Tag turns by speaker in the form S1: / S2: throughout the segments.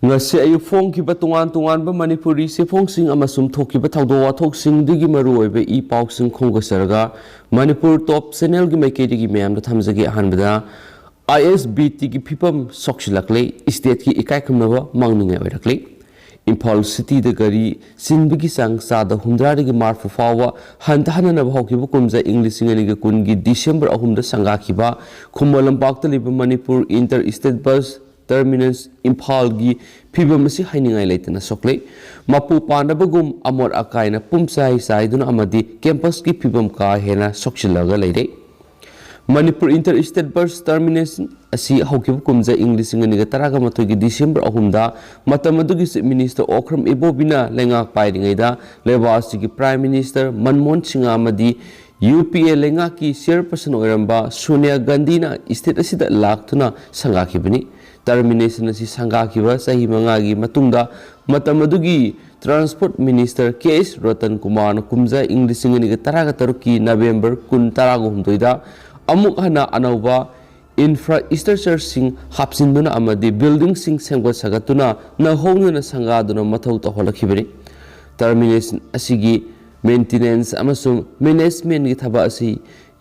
S1: ngasi ayu phong ki batungan tungan ba Manipuri se phong sing amasum thoki ba thawdo wa thok sing digi maru oibe I pauk sing khonga sarga Manipur top channel gi maike digi mayam da thamjagi hanbada ISBT ki phipam sokshilakle state ki ikai khumnaba mangninga oirakle Impal city de gari sinbigi sang sada hundra digi marfu fawa hantahana na bhau ki bukumza English ngani ga kungi December ahumda sanga kiba khumalam pakta liba Manipur inter state bus terminus Impal gi phibamasi hainingai leitana sokle mapu pandabagum amor akaina pumsai saiduna amadi campus ki phibam ka hena sokshilaga leire Manipur inter state bus terminus asi haukibu kumza English ngani ga taraga matoi gi December ahumda matamadugi minister Okram Ibobina lengak pairingai da lebasi gi prime minister Manmohan Singh amadi UPA lenga ki chairperson oiramba Sonia Gandhi na state asida laktuna sangakibani termination asi sangakiba sahi mangagi matungda matamadugi transport minister KS Ratan Kumar na kumza English ngani ga taraga taruki November kun taraga humdoida amuk hana anauba infrastructure sing hapsinduna amadi building sing sengwa sagatuna na hongna sangaduna mathau ta holakhibani termination asigi maintenance amasung management gi thaba asi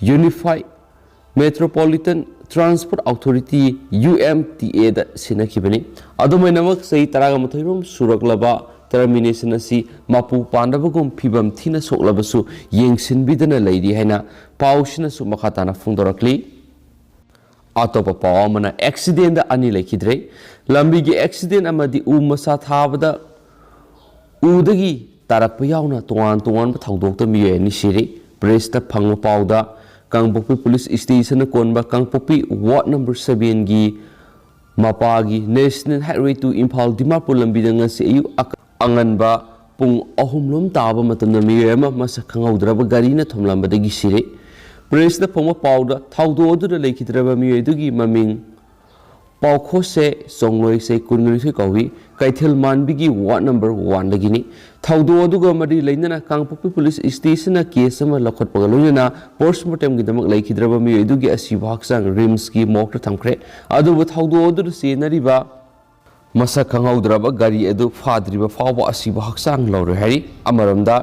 S1: unified metropolitan transport authority UMTA da sinakibani adumainamak sei taraga mathoirom suraklaba termination asi mapu pandabagum phibam thina soklabasu yengsinbidana leiri haina pausina su makhatana phungdorakli atopa pawamana accident da ani lekidre lambi gi accident amadi masa thabada udagi tarakpa yauna tuan tuan ba thawdokta miye ni siri press ta phangma pawda Kangpopi police station na konba Kangpopi ward number 7 gi mapagi national highway to Impal Dimapur lambi nga si ayu anganba pung ahumlom taba matamna miyema masa khangaudraba gari na thomlamba dagi sire press na phangma pawda thawdo odu lekhidraba miye dugi maming Paukhose songloi se kunri kawi kaithil manbigi ward number 1 dagini thawdo aduga mari leinana Kangpopi police station na case ama lakhotpaga loina postmortem gidamak laikhidraba mi edugi asiba haksang rims ki mokta thamkre adu thawdo adu se nariba masa khangaudraba gari edu fadriba fawa asiba haksang lawre hari amaramda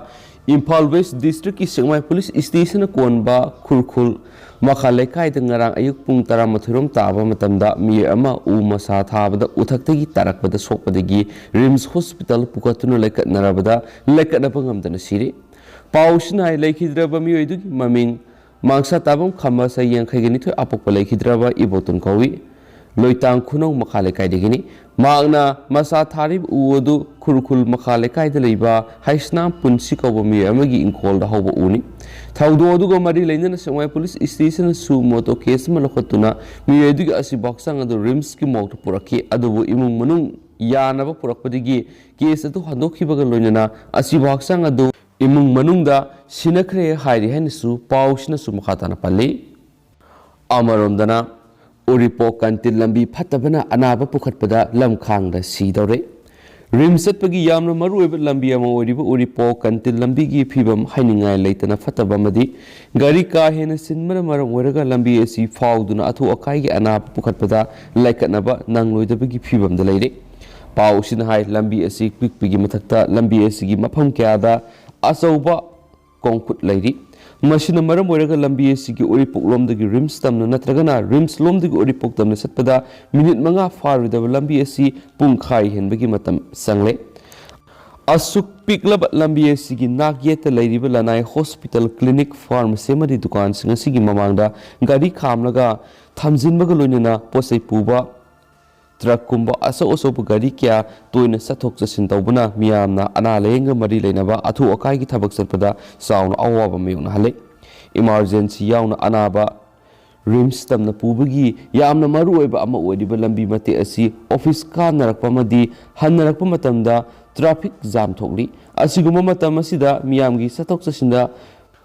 S1: Impal West District ki Sengmai Police Station konba khulkhul makhalai kai da ngarang ayuk pung 13 taba matamda mi ama masa thabada uthaktagi tarakbada sokpadagi Rims Hospital pukatunu lekat narabada lekat napangamdana siri pausina laikhidraba mi oidugi maming mangsa tabam khama sa yangkhaigani thoi apokpa laikhidraba ibotun kawi loitang khunong makhalai kai degini magna masa tharib uodu khurkhul makhalai kai da leiba haisna punsi kawa mi amagi inkol da hoba uni thawdo aduga mari leinana Sengmai police station su moto case malakhatuna mi edugi asi boxang adu rims ki mokta puraki adubu imung manung yanaba purakpadigi case adu handokhibaga loinana asi boxang adu imung manungda sinakre hairi hanisu pausina su makhatana palli amarondana Uripo kantil lambi phatabana anaba pukhatpada lamkhangda sidore rimsat pagi yamna marueba lambi ama oriba Uripo kantil lambi gi phibam hainingai leitana phataba madi gari ka hena sinmara maram oraga lambi asi fauduna athu akai gi anaba pukhatpada laikanaba nangloidabagi phibam da leire pausina hai lambi asi pikpigi mathakta lambi asi gi mapham kyada asauba kongkut leiri machine maram oraga lambi asigi Uripok lomdagi rims tamna natragana rims lomdagi Uripok tamna satpada minute manga farudaba lambi asi pungkhai henbagi matam sangle asuk piklab lambi asigi nagyeta leiriba lanai hospital clinic pharmacy mari dukan singa sigi mamangda gari khamlaga thamjinbaga loinana posai puba truck kumba asa osopa gari kya toina sathok chasin tawbuna miyamna ana lenga mari leinaba athu akai gi thabak satpada sauna awaba mayuna hale emergency yauna anaba rims tamna pubagi yamna maru oiba ama oidiba lambi mate asi office ka narakpa madi hannarakpa matamda traffic jam thokli asiguma matam asida miyamgi sathok chasinda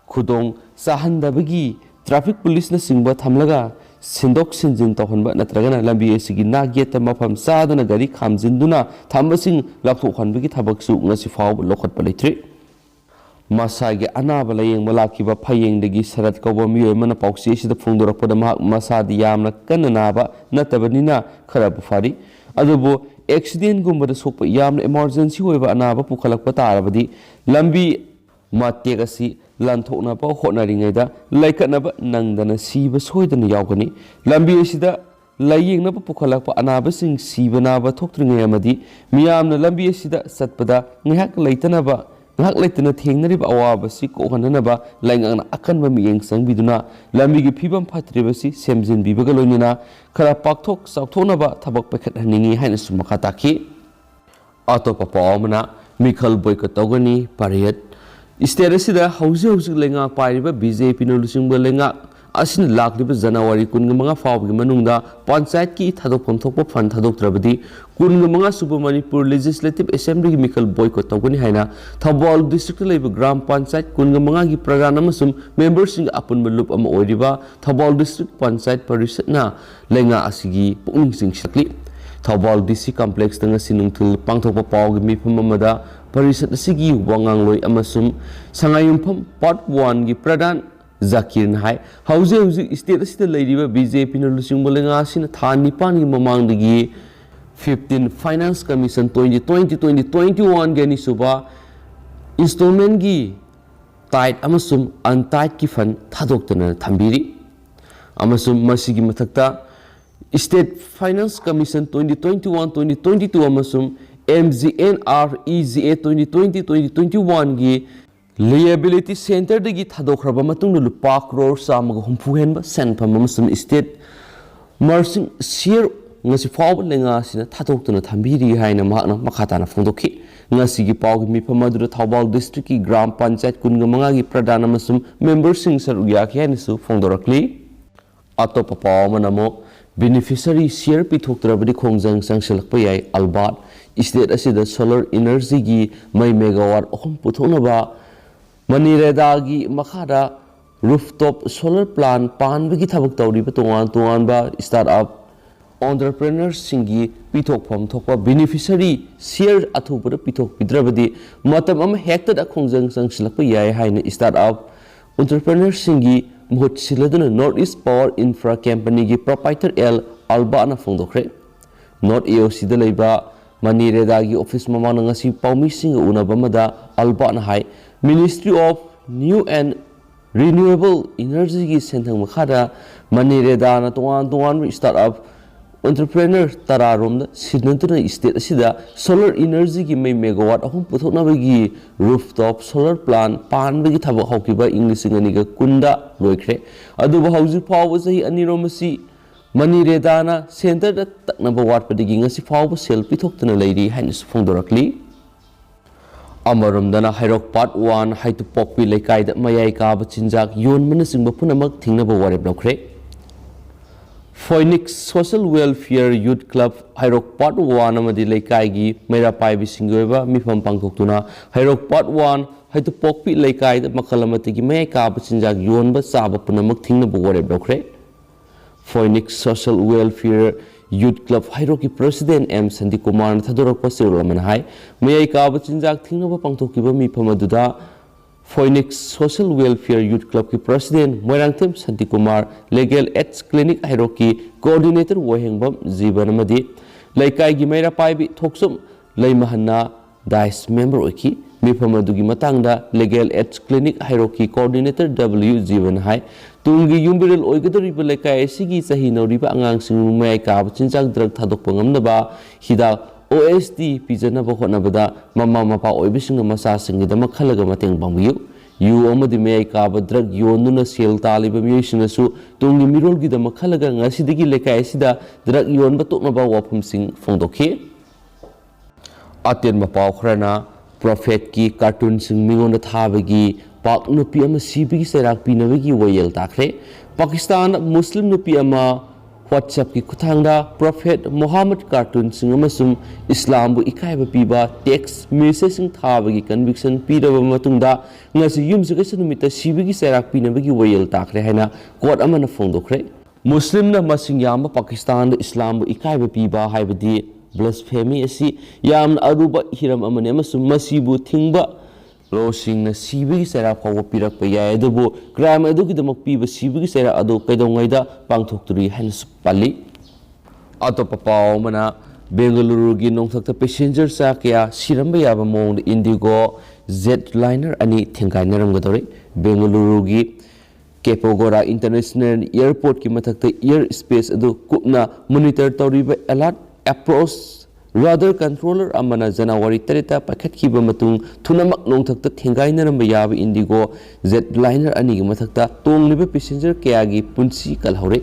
S1: khudong sahandabagi traffic police na singba thamlaga sindok sinjin tawhanba natragana lambi asigi nagyeta mafam sadana gari khamjinduna thambasing laptho khanbagi thabaksu ngasi faw lokhatpa leitri masagi anaba layeng malakiba phayengdagi sarat kawba miyoy mana pauksi sida phungdorakpada mahak masadi yamna kanna naba natabanina kharabu fari ꯑꯗꯨꯕꯨ ꯑꯦꯛꯁꯤꯗꯦꯟꯒꯨꯝꯕꯗ ꯁꯣꯛꯄ ꯌꯥꯝꯅ emergency ꯑꯣꯏꯕ ꯑꯅꯥꯕ ꯄꯨꯈꯠꯂꯛꯄ ꯇꯥꯔꯕꯗꯤ ꯂꯝꯕꯤ ꯃꯇꯦꯛ ꯑꯁꯤ ꯂꯥꯟꯊꯣꯛꯅꯕ ꯍꯣꯠꯅꯔꯤꯉꯩꯗ ꯂꯩꯈꯠꯅꯕ ꯅꯪꯗꯅ ꯁꯤꯕ ꯁꯣꯏꯗꯅ ꯌꯥꯎꯒꯅꯤ ꯂꯝꯕꯤ ꯑꯁꯤꯗ ꯂꯥꯏꯌꯦꯡꯅꯕ ꯄꯨꯈꯠꯂꯛꯄ ꯑꯅꯥꯕꯁꯤꯡ ꯁꯤꯕ ꯅꯥꯕ ꯊꯣꯛꯇ꯭ꯔꯤꯉꯩ ꯑꯃꯗꯤ ꯃꯤꯌꯥꯝꯅ ꯂꯝꯕꯤ ꯑꯁꯤꯗ ꯆꯠꯄꯗ ꯉꯥꯏꯍꯥꯛ ꯂꯩꯇꯅ ꯊꯦꯡꯅꯔꯤꯕ ꯑꯋꯥꯕꯁꯤ ꯀꯣꯛꯍꯟꯅꯅꯕ ꯂꯩꯉꯥꯛꯅ ꯑꯀꯟꯕ ꯃꯤꯠꯌꯦꯡ ꯆꯪꯕꯤꯗꯨꯅ ꯂꯝꯕꯤꯒꯤ ꯐꯤꯕꯝ ꯐꯠꯇ꯭ꯔꯤꯕꯁꯤ ꯁꯦꯝꯖꯤꯟꯕꯤꯕꯒ ꯂꯣꯏꯅꯅ ꯈꯔ ꯄꯥꯛꯊꯣꯛ ꯆꯥꯎꯊꯣꯛꯅꯕ ꯊꯕꯛ ꯄꯥꯏꯈꯠꯍꯟꯅꯤꯡꯉꯤ ꯍꯥꯏꯅꯁꯨ ꯃꯈꯥ ꯇꯥꯈꯤ ꯑꯇꯣꯞꯄ ꯄꯥꯎ ꯑꯃꯅ ꯃꯤꯈꯜ ꯕꯣꯏꯀꯣꯠ ꯇꯧꯒꯅꯤ ꯄꯥꯔꯤꯌꯠ ꯁ꯭ꯇꯦꯠ ꯑꯁꯤꯗ ꯍꯧꯖꯤꯛ ꯂꯩꯉꯥꯛ ꯄꯥꯏꯔꯤꯕ ꯕꯤꯖꯦꯄꯤꯅ ꯂꯨꯆꯤꯡꯕ ꯂꯩꯉꯥꯛ ꯑꯁꯤꯅ ꯂꯥꯛꯂꯤꯕ ꯖꯅꯋꯥꯔꯤ 15 ꯐꯥꯎꯕꯒꯤ ꯃꯅꯨꯡꯗ ꯄꯟꯆꯥꯌꯠꯀꯤ ꯊꯥꯗꯣꯛꯐꯝ ꯊꯣꯛꯄ ꯐꯟ ꯊꯥꯗꯣꯛꯇ꯭ꯔꯕꯗꯤ 15 ꯁꯨꯕ ꯃꯅꯤꯄꯨꯔ ꯂꯦꯖꯤꯁꯂꯦꯇꯤꯚ ꯑꯦꯁꯦꯝꯕ꯭ꯂꯤꯒꯤ ꯃꯤꯈꯜ ꯕꯣꯏꯀꯣꯠ ꯇꯧꯒꯅꯤ ꯍꯥꯏꯅ ꯊꯧꯕꯥꯜ ꯗꯤꯁꯇ꯭ꯔꯤꯛꯇ ꯂꯩꯕ ꯒ꯭ꯔꯥꯝ ꯄꯟꯆꯥꯌꯠ 15ꯒꯤ ꯄ꯭ꯔꯙꯥꯟ ꯑꯃꯁꯨꯡ ꯃꯦꯝꯕꯔꯁꯤꯡꯒꯤ ꯑꯄꯨꯟꯕ ꯂꯨꯞ ꯑꯃ ꯑꯣꯏꯔꯤꯕ ꯊꯧꯕꯥꯜ ꯗꯤꯁꯇ꯭ꯔꯤꯛ ꯄꯟꯆꯥꯌꯠ ꯄꯔꯤꯁꯠꯅ ꯂꯩꯉꯥꯛ ꯑꯁꯤꯒꯤ ꯄꯨꯛꯅꯤꯡ ꯆꯤꯡꯁꯤꯜꯂꯤ ꯊꯧꯕꯥꯜ ꯗꯤꯁꯤ ꯀꯝꯄ꯭ꯂꯦꯛꯁꯇ ꯉꯁꯤ ꯅꯨꯡꯊꯤꯜ ꯄꯥꯡꯊꯣꯛꯄ ꯄꯥꯎꯒꯤ ꯃꯤꯐꯝ ꯑꯃꯗ ꯄꯔꯤꯁꯠ ꯑꯁꯤꯒꯤ ꯋꯥꯉꯥꯡꯂꯣꯏ ꯑꯃꯁꯨꯡ ꯁꯉꯥꯏꯌꯨꯝꯐꯝ ꯄꯥꯔꯠ 1ꯒꯤ ꯄ꯭ꯔꯙꯥꯟ ꯖꯥꯀꯤꯔꯅ ꯍꯥꯏ ꯍꯧꯖꯤꯛ ꯁ꯭ꯇꯦꯠ ꯑꯁꯤꯗ ꯂꯩꯔꯤꯕ ꯕꯤꯖꯦꯄꯤꯅ ꯂꯨꯆꯤꯡꯕ ꯂꯩꯉꯥꯛ ꯑꯁꯤꯅ ꯊꯥ 9ꯒꯤ ꯃꯃꯥꯡꯗꯒꯤ 15 ꯐꯥꯏꯅꯥꯟꯁ ꯀꯃꯤꯁꯟ 2020-2021ꯒꯤ ꯑꯅꯤꯁꯨꯕ ꯏꯟꯁꯇꯣꯜꯃꯦꯟꯒꯤ ꯇꯥꯏꯠ ꯑꯃꯁꯨꯡ ꯑꯟꯇꯥꯏꯠꯀꯤ ꯐꯟ ꯊꯥꯗꯣꯛꯇꯅ ꯊꯝꯕꯤꯔꯤ ꯑꯃꯁꯨꯡ ꯃꯁꯤꯒꯤ ꯃꯊꯛꯇ ꯁ꯭ꯇꯦꯠ ꯐꯥꯏꯅꯥꯟꯁ ꯀꯃꯤꯁꯟ 2021-2022 ꯑꯃꯁꯨꯡ MGNREGA 2020-2021ꯒꯤ ꯂꯤꯑꯦꯕꯤꯂꯤꯇꯤ ꯁꯦꯟꯇꯔꯗꯒꯤ ꯊꯥꯗꯣꯛꯈ꯭ꯔꯕ ꯃꯇꯨꯡꯗ ꯂꯨꯄꯥ ꯀ꯭ꯔꯣꯔ 150 ꯍꯦꯟꯕ ꯁꯦꯟꯐꯝ ꯑꯃꯁꯨꯡ ꯁ꯭ꯇꯦꯠ ꯃꯔꯁꯤꯡ ꯁꯤꯌꯔ ꯉꯁꯤ ꯐꯥꯎꯕ ꯂꯩꯉꯥꯛ ꯑꯁꯤꯅ ꯊꯥꯗꯣꯛꯇꯨꯅ ꯊꯝꯕꯤꯔꯤ ꯍꯥꯏꯅ ꯃꯍꯥꯛꯅ ꯃꯈꯥ ꯇꯥꯅ ꯐꯣꯡꯗꯣꯛꯈꯤ ꯉꯁꯤꯒꯤ ꯄꯥꯎꯒꯤ ꯃꯤꯐꯝ ꯑꯗꯨꯗ ꯊꯧꯕꯥꯜ ꯗꯤꯁꯇ꯭ꯔꯤꯛꯀꯤ ꯒ꯭ꯔꯥꯝ ꯄꯟꯆꯥꯌꯠ 15ꯒꯤ ꯄ꯭ꯔꯙꯥꯟ ꯑꯃꯁꯨꯡ ꯃꯦꯝꯕꯔꯁꯤꯡ ꯁꯔꯨꯛ ꯌꯥꯈꯤ ꯍꯥꯏꯅꯁꯨ ꯐꯣꯡꯗꯣꯔꯛꯂꯤ ꯑꯇꯣꯞꯄ ꯄꯥꯎ ꯑꯃꯅ ꯑꯃꯨꯛ ꯕꯦꯅꯤꯐꯤꯁꯔꯤ ꯁꯤꯌꯔ ꯄꯤꯊꯣꯛꯇ꯭ꯔꯕꯗꯤ ꯈꯣꯡꯖꯪ ꯆꯪꯁꯤꯜꯂꯛꯄ ꯌꯥꯏ ꯑꯜꯕꯥꯠ ꯁ꯭ꯇꯦꯠ ꯑꯁꯤꯗ ꯁꯣꯂꯔ ꯏꯅꯔꯖꯤꯒꯤ ꯃꯩ ꯃꯦꯒꯥꯋꯥꯠ 3 ꯄꯨꯊꯣꯛꯅꯕ ꯃꯅꯤꯔꯦꯗꯥꯒꯤ ꯃꯈꯥꯗ ꯔꯨꯐꯇꯣꯞ ꯁꯣꯂꯔ ꯄ꯭ꯂꯥꯟ ꯄꯥꯟꯕꯒꯤ ꯊꯕꯛ ꯇꯧꯔꯤꯕ ꯇꯣꯉꯥꯟꯕ ꯁ꯭ꯇꯥꯔꯠꯑꯞ ꯑꯣꯟꯇꯔꯄ꯭ꯔꯦꯅꯔꯁꯤꯡꯒꯤ ꯄꯤꯊꯣꯛꯐꯝ ꯊꯣꯛꯄ ꯕꯦꯅꯤꯐꯤꯁꯔꯤ ꯁꯤꯌꯔ ꯑꯊꯨꯕꯗ ꯄꯤꯊꯣꯛꯄꯤꯗ꯭ꯔꯕꯗꯤ ꯃꯇꯝ ꯑꯃ ꯍꯦꯛꯇꯗ ꯈꯣꯡꯖꯪ ꯆꯪꯁꯤꯜꯂꯛꯄ ꯌꯥꯏ ꯍꯥꯏꯅ ꯁ꯭ꯇꯥꯔꯠꯑꯞ ꯑꯣꯟꯇꯔꯄ꯭ꯔꯦꯅꯔꯁꯤꯡꯒꯤ ꯃꯍꯨꯠ ꯁꯤꯜꯂꯗꯨꯅ ꯅꯣꯔꯠ ꯏꯁ ꯄꯥꯋꯔ ꯏꯟꯐ꯭ꯔꯥ ꯀꯝꯄꯅꯤꯒꯤ ꯄ꯭ꯔꯣꯄꯥꯏꯇꯔ ꯑꯦꯜ ꯑꯜꯕꯥꯅ ꯐꯣꯡꯗꯣꯛꯈ꯭ꯔꯦ ꯅꯣꯔꯠ AOCꯗ ꯂꯩꯕ ꯃꯅꯤꯔꯦꯗꯥꯒꯤ ꯑꯣꯐꯤꯁ ꯃꯃꯥꯡꯗ ꯉꯁꯤ ꯄꯥꯎꯃꯤꯁꯤꯡꯒ ꯎꯅꯕ ꯑꯃꯗ ꯑꯜꯕꯥꯅ ꯍꯥꯏ ministry of new and renewable ꯏꯅꯔꯖꯤꯒꯤ ꯁꯦꯟꯊꯪ ꯃꯈꯥꯗ ꯃꯅꯤꯔꯦꯗꯥꯅ ꯇꯣꯉꯥꯟꯕ ꯁ꯭ꯇꯥꯔꯠꯑꯞ ꯑꯣꯟꯇꯔꯄ꯭ꯔꯦꯅꯔ 10 ꯔꯣꯝꯗ ꯁꯤꯟꯅꯗꯨꯅ ꯁ꯭ꯇꯦꯠ ꯑꯁꯤꯗ ꯁꯣꯂꯔ ꯏꯅꯔꯖꯤꯒꯤ ꯃꯩ ꯃꯦꯒꯥꯋꯥꯠ 3 ꯄꯨꯊꯣꯛꯅꯕꯒꯤ ꯔꯨꯐꯇꯣꯞ ꯁꯣꯂꯔ ꯄ꯭ꯂꯥꯟ ꯄꯥꯟꯕꯒꯤ ꯊꯕꯛ ꯍꯧꯈꯤꯕ ꯏꯪ 2020ꯗ ꯂꯣꯏꯈ꯭ꯔꯦ ꯑꯗꯨꯕꯨ ꯍꯧꯖꯤꯛ ꯐꯥꯎꯕ ꯆꯍꯤ 2 ꯑꯁꯤ ꯃꯅꯤꯔꯦꯗꯥꯅ ꯁꯦꯟꯇꯔꯗ ꯇꯛꯅꯕ ꯋꯥꯠꯄꯗꯒꯤ ꯉꯁꯤ ꯐꯥꯎꯕ ꯁꯦꯜ ꯄꯤꯊꯣꯛꯇꯨꯅ ꯂꯩꯔꯤ ꯍꯥꯏꯅꯁꯨ ꯐꯣꯡꯗꯣꯔꯛꯂꯤ ꯑꯃꯔꯣꯝꯗꯅ ꯍꯩꯔꯣꯛ ꯄꯥꯔꯠ 1 ꯍꯩꯇꯨꯄꯣꯛꯄꯤ ꯂꯩꯀꯥꯏꯗ ꯃꯌꯥꯏ ꯀꯥꯕ ꯆꯤꯟꯖꯥꯛ ꯌꯣꯟꯕꯅꯆꯤꯡꯕ ꯄꯨꯝꯅꯃꯛ ꯊꯤꯡꯅꯕ ꯋꯥꯔꯦꯞ ꯂꯧꯈ꯭ꯔꯦ ꯐꯣꯏꯅꯤꯛꯁ ꯁꯣꯁꯤꯌꯦꯜ ꯋꯦꯜꯐꯤꯌꯔ ꯌꯨꯠ ꯀ꯭ꯂꯕ ꯍꯩꯔꯣꯛ ꯄꯥꯔꯠ 1 ꯑꯃꯗꯤ ꯂꯩꯀꯥꯏꯒꯤ ꯃꯩꯔꯥ ꯄꯥꯏꯕꯤꯁꯤꯡꯒꯤ ꯑꯣꯏꯕ ꯃꯤꯐꯝ ꯄꯥꯡꯊꯣꯛꯇꯨꯅ ꯍꯩꯔꯣꯛ ꯄꯥꯔꯠ 1 ꯍꯩꯇꯨꯄꯣꯛꯄꯤ ꯂꯩꯀꯥꯏꯗ ꯃꯈꯜ ꯑꯃꯠꯇꯒꯤ ꯃꯌꯥꯏ ꯀꯥꯕ ꯆꯤꯟꯖꯥꯛ ꯌꯣꯟꯕ ꯆꯥꯕ ꯄꯨꯝꯅꯃꯛ ꯊꯤꯡꯅꯕ ꯋꯥꯔꯦꯞ ꯂꯧꯈ꯭ꯔꯦ ꯐꯣꯏꯅꯤꯛꯁ ꯁꯣꯁꯤꯌꯦꯜ ꯋꯦꯜꯐꯤꯌꯔ ꯌꯨꯠ ꯀ꯭ꯂꯕ ꯍꯩꯔꯣꯛꯀꯤ ꯄ꯭ꯔꯦꯁꯤꯗꯦꯟꯠ M. ꯁꯟꯇꯤꯀꯨꯃꯥꯔꯅ ꯊꯥꯗꯣꯔꯛꯄ ꯆꯦꯔꯣꯜ ꯑꯃꯅ ꯍꯥꯏ ꯃꯌꯥꯏ ꯀꯥꯕ ꯆꯤꯟꯖꯥꯛ ꯊꯤꯡꯅꯕ ꯄꯥꯡꯊꯣꯛꯈꯤꯕ ꯃꯤꯐꯝ ꯑꯗꯨꯗ ꯐꯣꯏꯅꯤꯛꯁ ꯁꯣꯁꯤꯌꯦꯜ ꯋꯦꯜꯐꯤꯌꯔ ꯌꯨꯠ ꯀ꯭ꯂꯕꯀꯤ president Moirangthem Santikumar legal aids clinic ꯍꯩꯔꯣꯛꯀꯤ ꯀꯣꯑꯣꯔꯗꯤꯅꯦꯇꯔ ꯋꯥꯍꯦꯡꯕꯝ ꯖꯤꯕꯟ ꯑꯃꯗꯤ ꯂꯩꯀꯥꯏꯒꯤ ꯃꯩꯔꯥ ꯄꯥꯏꯕꯤ ꯊꯣꯛꯆꯨꯝ ꯂꯩꯃꯍꯟꯅ ꯗꯥꯏꯁ ꯃꯦꯝꯕꯔ ꯑꯣꯏꯈꯤ ꯃꯤꯐꯝ ꯑꯗꯨꯒꯤ ꯃꯇꯥꯡꯗ ꯂꯤꯒꯦꯜ ꯑꯦꯗꯁ ꯀ꯭ꯂꯤꯅꯤꯛ ꯍꯩꯔꯣꯛꯀꯤ ꯀꯣꯑꯣꯔꯗꯤꯅꯦꯇꯔ W. ꯖꯤꯕꯟ ꯍꯥꯏ ꯇꯨꯡꯒꯤ ꯌꯨꯝꯕꯤꯔꯦꯜ ꯑꯣꯏꯒꯗꯧꯔꯤꯕ ꯂꯩꯀꯥꯏ ꯑꯁꯤꯒꯤ ꯆꯍꯤ ꯅꯧꯔꯤꯕ ꯑꯉꯥꯡꯁꯤꯡꯕꯨ ꯃꯌꯥꯏ ꯀꯥꯕ ꯆꯤꯟꯖꯥꯛ ꯗ꯭ꯔꯒ ꯊꯥꯗꯣꯛꯄ ꯉꯝꯅꯕ ꯍꯤꯗꯥꯛ OST ꯄꯤꯖꯅꯕ ꯍꯣꯠꯅꯕꯗ ꯃꯃꯥ ꯃꯄꯥ ꯑꯣꯏꯕꯁꯤꯡꯅ ꯃꯆꯥꯁꯤꯡꯒꯤꯗꯃꯛ ꯈꯜꯂꯒ ꯃꯇꯦꯡ ꯄꯥꯡꯕꯤꯌꯨ ꯌꯨ ꯑꯃꯗꯤ ꯃꯌꯥꯏ ꯀꯥꯕ ꯗ꯭ꯔꯒ ꯌꯣꯟꯗꯨꯅ ꯁꯦꯜ ꯇꯥꯜꯂꯤꯕ ꯃꯤꯑꯣꯏꯁꯤꯡꯅꯁꯨ ꯇꯨꯡꯒꯤ ꯃꯤꯔꯣꯜꯒꯤꯗꯃꯛ ꯈꯜꯂꯒ ꯉꯁꯤꯗꯒꯤ ꯂꯩꯀꯥꯏ ꯑꯁꯤꯗ ꯗ꯭ꯔꯒ ꯌꯣꯟꯕ ꯇꯣꯛꯅꯕ ꯋꯥꯐꯝꯁꯤꯡ ꯐꯣꯡꯗꯣꯛꯈꯤ ꯑꯇꯦꯟꯕ ꯄꯥꯎ ꯈꯔꯅ ꯄ꯭ꯔꯣꯐꯦꯠꯀꯤ ꯀꯥꯔꯇꯨꯟꯁꯤꯡ ꯃꯤꯉꯣꯟꯗ ꯊꯥꯕꯒꯤ ꯄꯥꯛ ꯅꯨꯄꯤ ꯑꯃ ꯁꯤꯕꯒꯤ ꯆꯩꯔꯥꯛ ꯄꯤꯅꯕꯒꯤ ꯋꯥꯌꯦꯜ ꯇꯥꯈ꯭ꯔꯦ ꯄꯥꯀꯤꯁꯇꯥꯟꯗ ꯃꯨꯁꯂꯤꯝ ꯅꯨꯄꯤ ꯑꯃ WhatsAppꯀꯤ ꯈꯨꯠꯊꯥꯡꯗ ꯄ꯭ꯔꯣꯐꯦꯠ ꯃꯣꯍꯥꯃꯗ ꯀꯥꯔꯇꯨꯟꯁꯤꯡ ꯑꯃꯁꯨꯡ ꯏꯁꯂꯥꯝꯕꯨ ꯏꯀꯥꯏꯕ ꯄꯤꯕ ꯇꯦꯛꯁ ꯃꯦꯁꯦꯖꯁꯤꯡ ꯊꯥꯕꯒꯤ ꯀꯟꯚꯤꯛꯁꯟ ꯄꯤꯔꯕ ꯃꯇꯨꯡꯗ ꯉꯁꯤ ꯌꯨꯝꯁꯀꯩꯁ ꯅꯨꯃꯤꯠꯇ ꯁꯤꯕꯒꯤ ꯆꯩꯔꯥꯛ ꯄꯤꯅꯕꯒꯤ ꯋꯥꯌꯦꯜ ꯇꯥꯈ꯭ꯔꯦ ꯍꯥꯏꯅ ꯀꯣꯔꯠ ꯑꯃꯅ ꯐꯣꯡꯗꯣꯛꯈ꯭ꯔꯦ ꯃꯨꯁꯂꯤꯝꯅ ꯃꯁꯤꯡ ꯌꯥꯝꯕ ꯄꯥꯀꯤꯁꯇꯥꯟꯗ ꯏꯁꯂꯥꯝꯕꯨ ꯏꯀꯥꯏꯕ ꯄꯤꯕ ꯍꯥꯏꯕꯗꯤ ꯕ꯭ꯂꯁꯐꯦꯃꯤ ꯑꯁꯤ ꯌꯥꯝꯅ ꯑꯔꯨꯕ ꯍꯤꯔꯝ ꯑꯃꯅꯤ ꯑꯃꯁꯨꯡ ꯃꯁꯤꯕꯨ ꯊꯤꯡꯕ ꯂꯣꯁꯤꯡꯅ ꯁꯤꯕꯒꯤ ꯆꯩꯔꯥꯛ ꯐꯥꯎꯕ ꯄꯤꯔꯛꯄ ꯌꯥꯏ ꯑꯗꯨꯕꯨ ꯀ꯭ꯔꯥꯏꯝ ꯑꯗꯨꯒꯤꯗꯃꯛ ꯄꯤꯕ ꯁꯤꯕꯒꯤ ꯆꯩꯔꯥꯛ ꯑꯗꯨ ꯀꯩꯗꯧꯉꯩꯗ ꯄꯥꯡꯊꯣꯛꯇ꯭ꯔꯤ ꯍꯥꯏꯅꯁꯨ ꯄꯜꯂꯤ ꯑꯇꯣꯞꯄ ꯄꯥꯎ ꯑꯃꯅ Bengaluru nongthakta passenger sa kaya siramba yaba mong Indigo Z-liner ani thengkainaramgadore Bengaluru Kepogora International Airport ki mathakta air space adu kupna monitor tawriba alert approach radar controller amana January 3 pakhatkiba matung thunamak nongthakta thengkainaramba yaba Indigo Z-liner ani ki mathakta tongliba passenger kaya gi punsi kalhore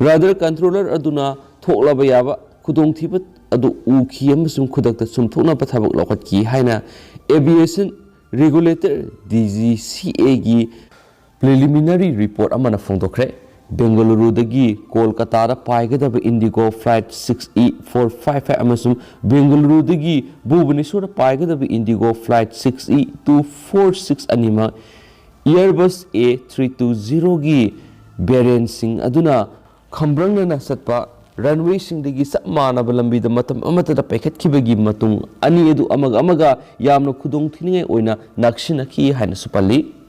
S1: radar controller aduna thoklaba yaba kudong thibat adu ukhi amasum khudakta sumthokna pathabak lokhat ki haina aviation regulator DGCA gi preliminary report amana phongdokre Bengaluru dagi Kolkata da paigadaba Indigo flight 6E455 amasum Bengaluru dagi Bhubaneswar paigadaba Indigo flight 6E246 anima Airbus A320 gi variant sing aduna khambrangna satpa runway sing dagi samana balambi da matam amata da paikhat kibagi matung ani edu amaga yamna khudong thiningai oina nakshina ki haina supali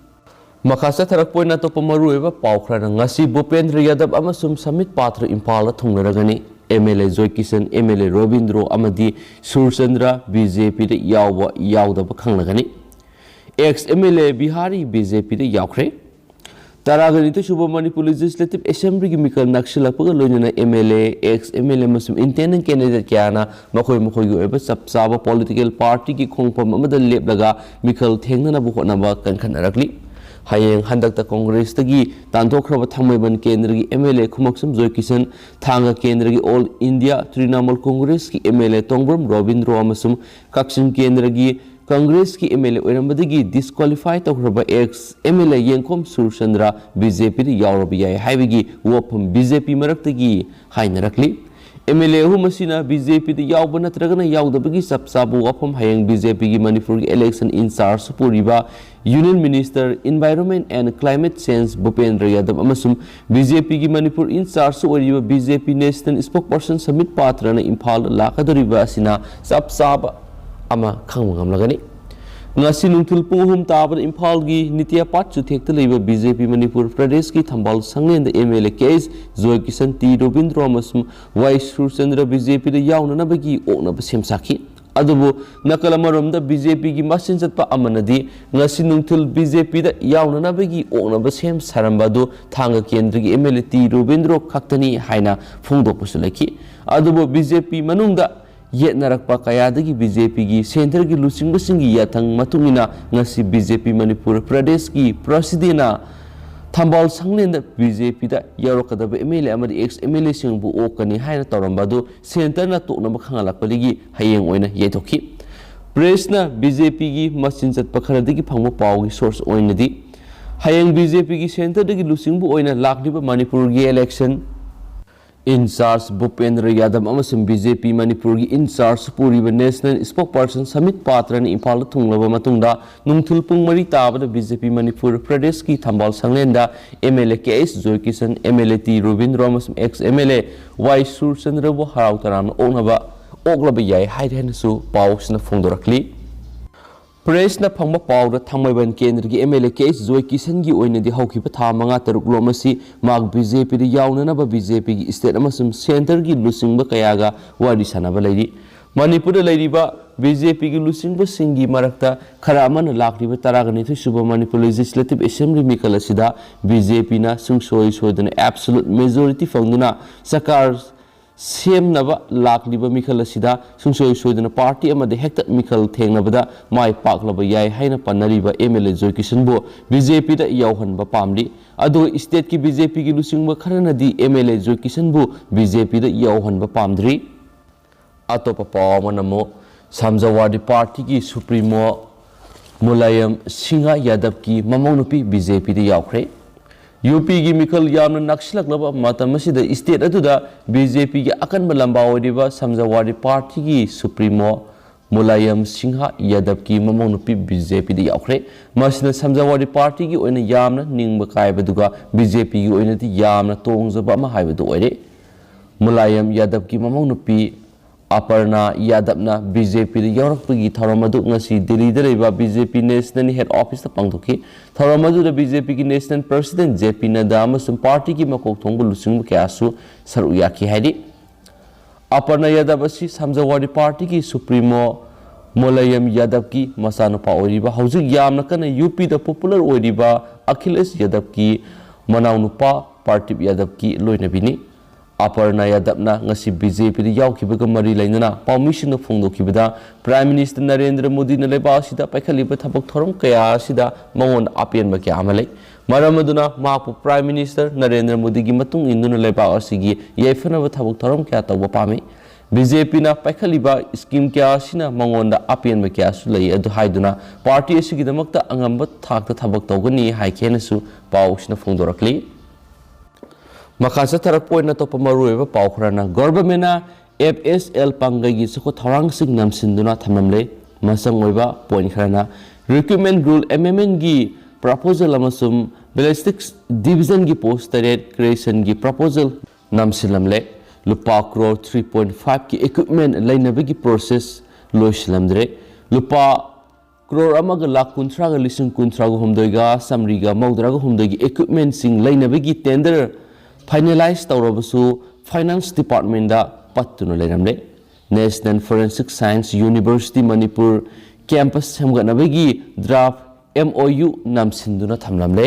S1: Makasa tharak poina to pamarueba paukhra ngasi Bhupendra Yadav amasum Samit Patra Impala thungnaragani MLA Joy Kisan MLA Robindro amadi Surchandra BJP da yawwa yawdaba khanglagani ex MLA Bihari BJP da yawkhre Taragani to Shubha Manipur Legislative Assembly gi mikal nakshilakpaga loinana MLA ex MLA masum intending candidate kyana makhoi gi oiba sapsaba political party gi khongpam amada lepdaga mikal thengnana bu hotnaba kankhanaragli Hayeng handakta Congress tagi tantokhraba thangmaiban kendra gi MLA Khumaksum Joy Kisan thanga kendra gi All India Trinamool Congress ki MLA Tongbram Robindro amasum Kaksin kendra gi Congress ki MLA oirambadagi disqualify tokhraba ex MLA Yengkom Surchandra BJP ri yawrabi yai haibigi wopam BJP maraktagi hainarakli MLA hu masina BJP di yawba natragana yawdabagi sapsabu wapam hayang BJP gi Manipur gi election in charge puriba Union Minister Environment and Climate Change Bhupendra Yadav amasum BJP gi Manipur in charge oriba BJP National Spokesperson Samit Patra na Imphal lakadoriba asina sapsaba ama khangmangamlagani ngasi nungthil punghum tabada Imphal gi Nitya Patchu thekta leiba BJP Manipur Pradesh ki Thambal Sanglen da MLA case Joy Kisan T Robindro amasum Y Surchandra BJP da yawnanabagi oknaba semsaki adubu nakalamarom da BJP gi masin chatpa amanadi ngasi nungthil BJP da yawnanabagi oknaba sem sarambadu thanga kendra gi MLA T Robindro khaktani haina phongdokpasu laki adubu BJP manungda yet narakpa kayadagi BJP gi center gi lusing basingi yathang matungina ngasi BJP Manipur Pradesh gi presidena Thambal Sanglen da BJP da yarokadaba MLA amadi ex MLA singbu okani haina tawrambadu center na tokna bakhangalakpaligi hayeng oina yetokhi press na BJP gi masin chat pakharadagi phangmo paw gi source oinadi hayeng BJP gi center dagi lusingbu oina lakliba Manipur gi election in charge Bhupendra Yadav amasum BJP Manipur gi in charge puriba national spokesperson Samit Patra ni Imphal thunglaba matungda nungthil pung mari tabada BJP Manipur Pradesh ki Thambal Sanglenda MLA KS Joy Kisan MLA T Robindro amasum ex MLA Y Surchandra bo harau taram onaba oglaba yai haidhenasu pawsna phongdorakli Press na phangma pawda thangmaiban kendra gi MLA case Joy Kisan gi oina di haukiba tha manga taruk lomasi mag BJP di yawnana ba BJP gi state amasum center gi lusingba kayaga wari sanaba leiri Manipur da leiriba BJP gi lusingba singi marakta khara amana lakriba taragani thu suba Manipur Legislative Assembly mikal asida BJP na sungsoi soidana absolute majority phangduna sakar Siem naba lakliba mikal asida sungsoi soidana party amade hekta mikal thengnabada mai paklaba yai haina panariba MLA Joy Kisan bo BJP da yawhanba pamli ado state ki BJP gi lusingba kharanadi MLA Joy Kisan bo BJP da yawhanba pamdri atopa pawanamo Samjawadi party ki supremo Mulayam Singha Yadav ki mamau nupi BJP da yawkhre UP gi mikal yamna nakshilaknaba matamasida state aduda BJP gi akanba lamba odiba Samjawadi party gi supremo Mulayam Singha Yadav ki mamau nupi BJP di yawkhre masina Samjawadi party gi oina yamna ningba kaibaduga BJP gi oina di yamna tongjaba ma haibadu oire Mulayam Yadav ki mamau nupi Aparna Yadavna BJP di yawrakpagi Tharuba ngasi Delhi da leiba BJP National Head Office ta pangthoki Tharuba da BJP ki National President JP Nadda amasum party ki makok thongbu lusingbu kyasu saru yaki haidi Aparna Yadav asi Samjawadi Party ki Supremo Molayam Yadav ki Masanupa Oiriba Hauzik Yamna kana UP da popular Oiriba Akhilesh Yadav ki Manaunupa Party Yadav ki Loinabini Aparna Yadavna ngasi BJP di yaukibaga mari lainana permission phongdokibada Prime Minister Narendra Modi na leba asida paikaliba thabak thorom kaya asida mangon apian ba kya amalai maramaduna mapu Prime Minister Narendra Modi gi matung induna leba asigi yaifana ba thabak thorom kya tawba pami BJP na paikaliba scheme kya asina mangon da apian ba kya su lai adu haiduna party asigi damakta angamba thakta thabak tawgani haikenasu pausna phongdorakli Makasa tarak point na to pamarueva paukrana government na FSL pangai soko tharang sing Namsinduna Thanamle masang oiba point khrana recruitment rule amendment gi proposal amasum ballistics division gi post creation gi proposal Namsilamle lupa crore 3.5 ki equipment lainabe gi process loislamdre lupa crore amaga lakh kunthra ga lising kunthra ga humdoiga samriga maudra ga humdoigi equipment sing lainabe gi tender finalize tawrabasu finance department da pattuna leiramle National Forensic Science University Manipur campus hamganabegi draft MOU Namsinduna thamlamle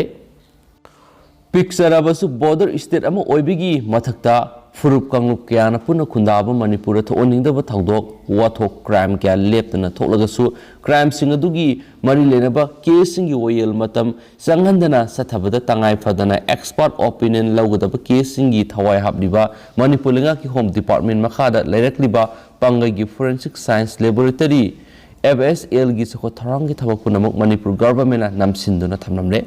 S1: picture abasu border state ama oibigi mathakta furup kangup kyana puna khundaba Manipur tho oningdaba thawdok wathok crime kya leptana thoklagasu crime singadugi mari lenaba case singi oyel matam sanghandana sathabada tangai phadana expert opinion lawgadaba case singi thawai habliba Manipur lenga ki home department makhada lairakliba pangai gi forensic science laboratory FSL gi sako tharang gi thabak punamuk Manipur government namsinduna thamnamle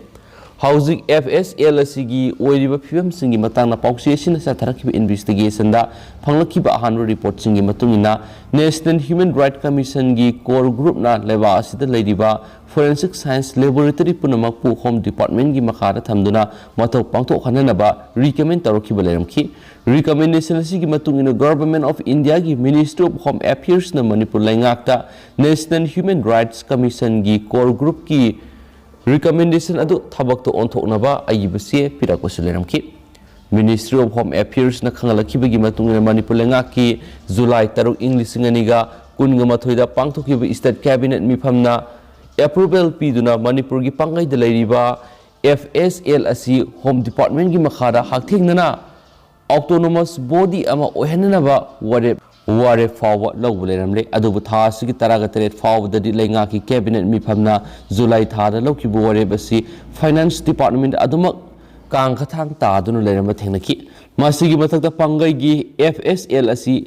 S1: Housing FSL asigi oiriba phibam singi matangna pauksesina sa tharakiba investigation da phanglakiba ahanro report singi matungina National Human Rights Commission gi core group na leba asida leiriba forensic science laboratory punamakpu home department gi makhara thamduna mathau pangthok hananaba recommend tarokiba leramki recommendation asigi matungina Government of India gi Ministry of Home Affairs na Manipur laingakta National Human Rights Commission gi core group ki recommendation adu thabak to on thoknaba ayibase pirakosuleramki Ministry of Home Affairs na khangalakibagi matungina Manipur lenga ki July 3 Inglisingani kunga mathoida pangthokiba state cabinet mifamna approval piduna Manipur gi pangai de leiriba FSL asi home department gi makhara hakthengna autonomous body ama ohenaba ware fawa lawbuleramle adubu thasigi taraga teret fawa dadi lenga ki cabinet mifamna July thada lawkibu ware basi finance department adumak kang khathang ta dunu lerama thengnaki masigi mathakta pangai gi FSL asi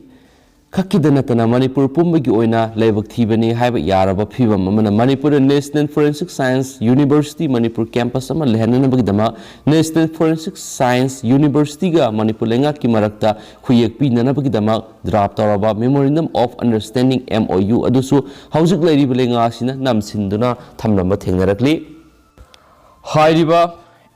S1: khakidana tana Manipur pumbagi oina laibak thibani haiba yaraba phibam amana Manipur National Forensic Science University Manipur campus ama lehanana bagidama National Forensic Science University ga Manipur lenga ki marakta khuyek pinana bagidama draft taraba memorandum of understanding MOU adusu hauzik lairiba lenga sina namsinduna thamlamba thengnarakli hairiba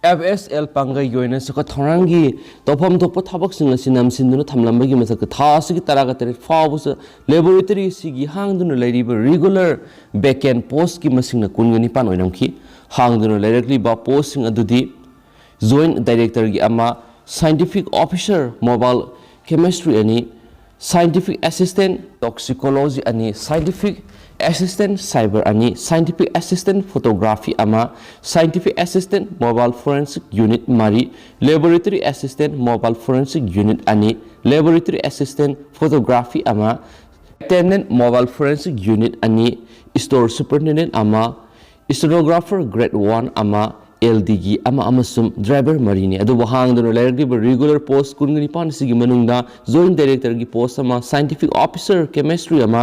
S1: FSL pangai yoina saka thorangi topam topa thabak singa sinam sinduna thamlamba gi masaka thasigi taraga tere fawus laboratory sigi hangduna lairiba regular backend post ki masingna kungani pan oinamki hangduna lairakli ba post sing adudi joint director gi ama scientific officer mobile chemistry ani scientific assistant toxicology ani scientific assistant cyber ani scientific assistant photography ama scientific assistant mobile forensic unit mari laboratory assistant mobile forensic unit ani laboratory assistant photography ama attendant mobile forensic unit ani store superintendent ama stenographer grade 1 ama LDG ama amasum driver marini adu wahangdano lairgi regular post kungni pan sigi manungda joint director gi post ama scientific officer chemistry ama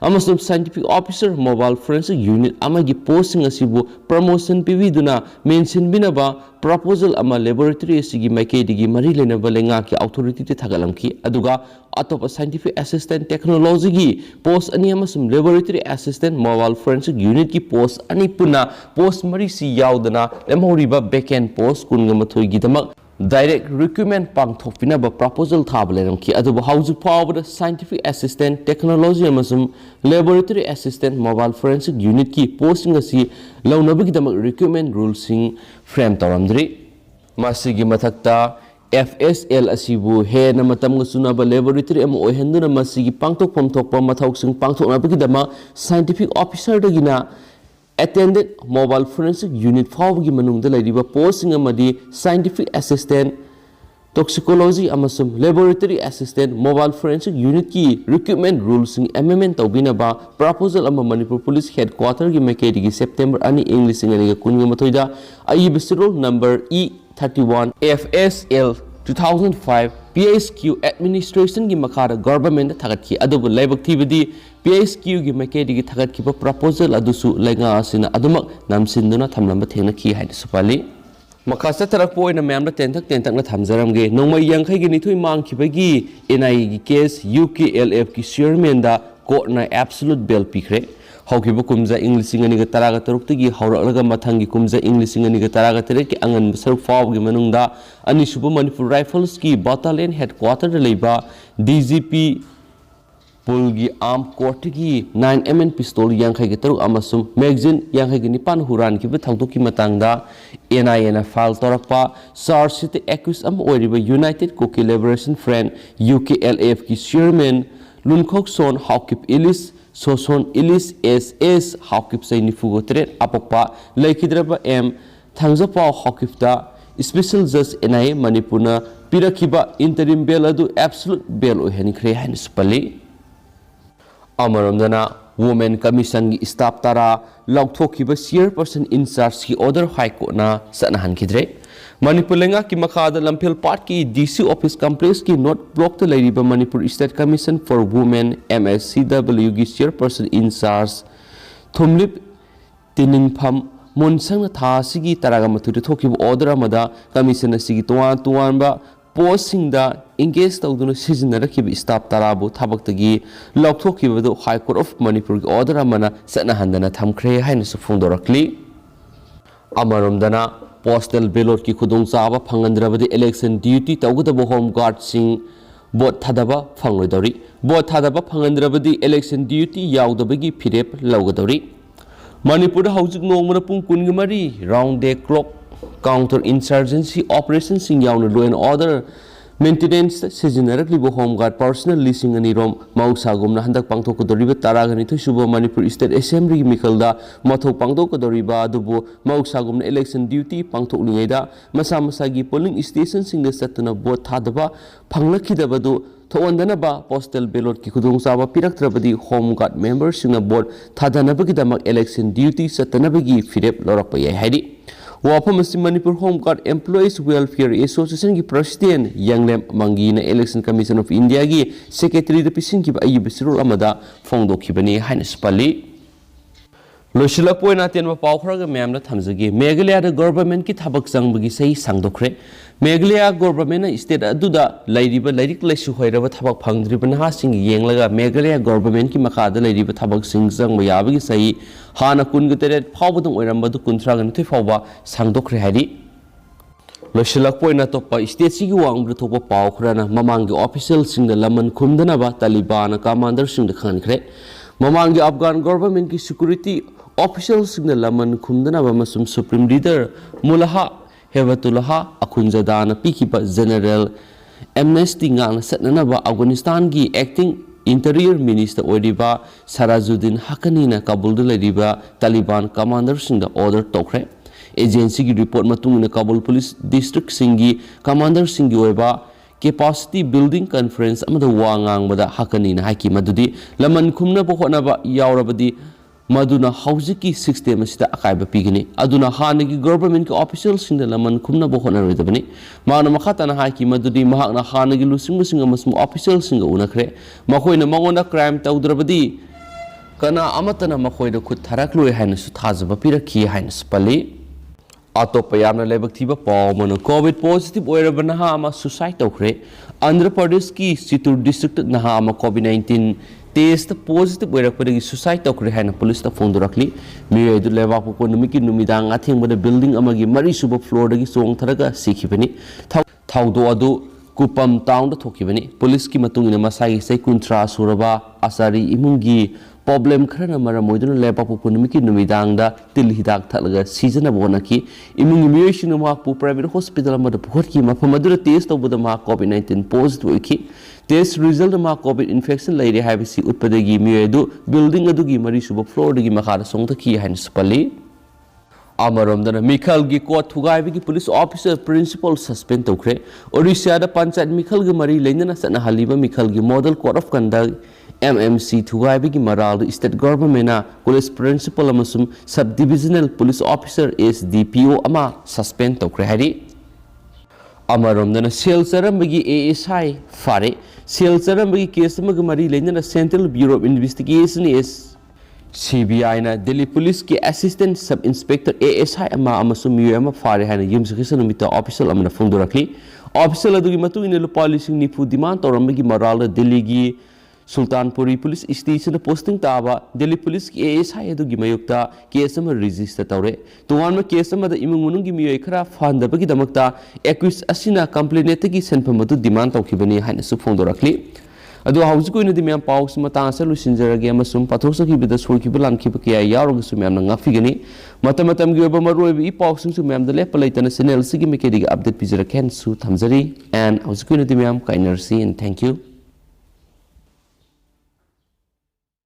S1: amasum scientific officer mobile forensic unit ama gi posting asibu promotion pividuna mention binaba proposal ama laboratory sigi maike digi mari lena balenga ki authority te thagalamki aduga atop scientific assistant technology gi post ani amasum laboratory assistant mobile forensic unit ki post ani puna post mari si yaudana lemhoriba backend post kunga mathoi gi damak direct recruitment pangthokpina ba proposal thabaleram ki adu hauju power scientific assistant technology amasum laboratory assistant mobile forensic unit ki posting asi launabagi damak recruitment rules sing frame taramdri masigi mathakta FSL asibu he na matam sunaba laboratory am ohenduna masigi pangtok pamthokpa mathausing pangthoknabagidama scientific officer dagina attended mobile forensic unit fawgi manungda laidiba posting amadi scientific assistant toxicology amasum laboratory assistant mobile forensic unit ki recruitment rules amendment tawbinaba proposal ama Manipur police headquarter gi maikedi September ani English ngani kunga mathoida ayibisrol number E31 FSL 2005 PSQ administration gi makara government thakatki adubu laibak thibadi PSQ gi maikedi gi thakatki proposal adusu lainga asina adumak namsinduna thamlamba thengna ki haina supali makasa tarakpo oina mayamda tentak na thamjaramge nongmai yangkhai gi nithoi mangkhibagi NI gi case UKLF ki chairman da court na absolute bail pikre haukiba kumja English ngani ga taraga taruk tigi hauraklaga mathangi kumja English ngani ga taraga tere ki angan saruk faw gi manungda ani suba Manipur Rifles ki battalion headquarter da leiba DGP Pulgi arm court ki 9mm pistol yangkhai gi taruk amasum magazine yangkhai gi nipan huran ki thangtok ki matangda NIN file torakpa charge sheet accused am oiriba United Cookie Liberation Front UKLF ki chairman Lunkhok Son Haukip Ilis Soson Ilis SS Haukip say nifugo tret apokpa laikidraba M Thangzapa Haukipta Special Judge NI Manipurna Pirakiba interim bail adu absolute bail ohani khre hain spali Amaramdana Women Commission gi staff tara lauthokiba chairperson in charge ki order high court na sanahan kidre Manipur lenga ki makhada Lamphel Part ki DC office complex ki not block to lairiba Manipur State Commission for Women MSCW gi chairperson in charge Thumlip Tiningpham Monsang na tha sigi taraga mathude thokiba order amada commission asigi tuan ba posting da engage tawduna sizinarakiba staff tarabu thabaktagi lauthokiba High Court of Manipur gi order amana sanahandana thamkhre haina su phongdorakli Amaramdana postal ballot ki khudong chaba phangandrabadi election duty tawgudaba home guard sing vote thadaba phangloidori vote thadaba phangandrabadi election duty yaudabagi phirep lawgadori Manipur haujik nongmana pung kungamari round the clock counter insurgency operations sing yauna law and order maintenance sizinaraklib home guard personal leasing ani rom mausagumna handak pangthokadoriba taragani thusuba Manipur State Assembly mikhalda mathok pangthokadoriba adubu mausagumna election duty pangthoklingaida masa masagi polling station singda satna vote thadaba phanglakidabadu thowandanaba postal ballot ki khudongchaba piraktrabadi home guard members singna vote thadanabagidama election duty satnabagi firep lorakpa yai haidi Wapam Manipur Home Guard Employees Welfare Association ki President Yanglem Mangina Election Commission of India ki Secretary the Pisin ki ayibisirul amada phongdokhibani haina spali Loshilak poina tenma pawkhraga memna thamjagi Meghalaya da government ki thabak changbagi sei sangdokre Meghalaya government state aduda lairiba lairik laisu hoiraba thabak phangdriba na sing yenglaga Meghalaya government ki makada lairiba thabak sing changba yabagi sei hana kunguteret phawbadung oirambadu kunthraga nithoi phawba sangdokre hari Loshilak poina topa state sigi wangbru thopa pawkhrana mamangi official sing da laman khumdanaba Taliban commander sing da khankre mamangi Afghan government ki security officials in the Laman Kundana Masum Supreme Leader Mulaha Hevatulaha Akunjadana Pikipa General Amnesty Ngang Satnanaba Afghanistan gi acting Interior Minister Odiba Sarajuddin Haqqani Kabul Ladiba Taliban commanders in the order Tokre Agency gi report Matung Kabul Police District Singi Commander Singi Oiba Capacity Building Conference amada wangang bada Haqqani Haki Madudi Laman Kumna Bohonaba Yaurabadi Maduna Haujiki system asida akaiba pigini aduna hanagi government ki officials sinda laman khumna bohona roidabani mana makhatana haki madudi mahakna hanagi lusing amasum officials singa unakhre makoina mangona crime tawdrabadi kana amatana makoida khut tharakloi haina su thajaba pirakhi haina spali atopa yamna lebak thiba pawmana covid positive oirabana ha ama suicide tawkhre Andhra Pradesh ki Chittoor district naha ama covid-19 test positive oirakpadagi suicide tawkhre haina police ta phongdorakli miredu lebak ko numiki numidang athengbada building amagi mari suba floor dagi chong tharaga sikhibani thawdo adu Kupam town the Tokibani, police Kimatung in a Masai say Kuntra Suraba, Asari Imungi, problem Krana Maramodan Lepapuniki Numidanga, Til Hidak Talaga, season of Wanaki, Immunimation of Mapu private hospital Madapuki, Mapamadura taste over the mark COVID-19 post wiki. Test result of mark COVID infection lady have si Utpadagi Miedu, building a dugi Marisuba floor the Gimakara Song the key hands Pali. Amaramdana Mikhal gi court Tugai police officer principal suspend to cre, Orisia the Panchat Mikhal Gimari Lenana Sana Haliba Mikhal gi model court of conduct MMC Tugai Maral state government police principal Amasum subdivisional police officer SDPO Ama suspend to cre. Amaramdana sales Arambagi ASI Fare, sales Arambagi case Magamari Lenana Central Bureau of Investigation is CBI na Delhi Police ki Assistant Sub Inspector ASI ama amasum UM fare hana yumsakisa numita official amana phongdorakli official adugi matu ina lupa lising nifu demand toramagi marala Delhi gi Sultanpuri Police Station posting taba Delhi Police ki ASI adugi mayukta case ama register tawre tuwan ma case ama da imungunung gi miyoy khara fandabagi damakta accused asina complainant gi senpamatu demand tawkibani hana su phongdorakli Ado hausi ko ina di miyang paus matasa lusinjaragi amasum pathosa ki bida sulki bilan ki pakiya yarog su miyang ngafigani matamatam gi ba maroi bi paus su miyang dale palaitana channel sigi mekedi update pizara ken su thamjari and hausi ko ina di miyang kainersi and thank you